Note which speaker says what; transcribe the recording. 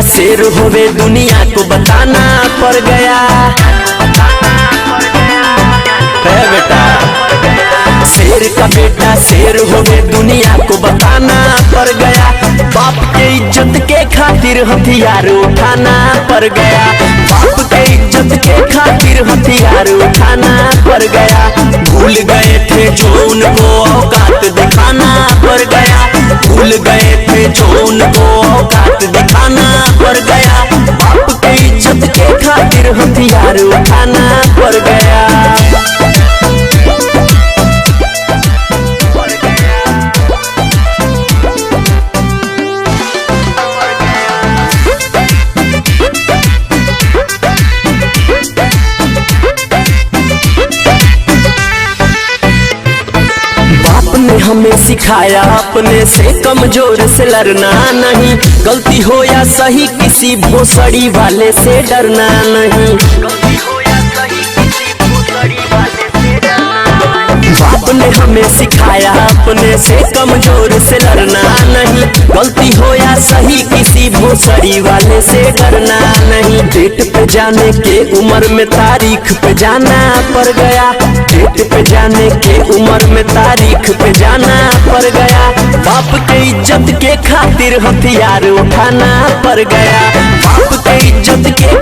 Speaker 1: शेर होवे दुनिया को बताना पड़ गया। है बेटा, शेर का बेटा शेर होवे दुनिया को बताना पड़ गया। बाप के इज्जत के खातिर हथियार उठाना पड़ गया। बाप के इज्जत के खातिर हथियार उठाना पड़ गया। भूल गए थे जो उनको औकात दिखाना पड़ गया। भूल गए थे जो उनको औकात दिखाना पड़ गया। बाप के इज्जत के खातिर हथियार उठाना पड़ गया। हमें सिखाया अपने से कमजोर से लड़ना नहीं। गलती हो या सही किसी भोसड़ी वाले से डरना नहीं। बाप ने हमें सिखाया अपने से कमजोर से लड़ना नहीं। गलती हो या सही किसी भोसड़ी वाले से डरना नहीं। डेट पे जाने के उम्र में तारीख पे जाना पड़ गया। डेट पे जाने के उम्र में तारीख पे जाना पड़ गया। बाप के इज्जत के खातिर हथियार उठाना पड़ गया। बाप के इज्जत के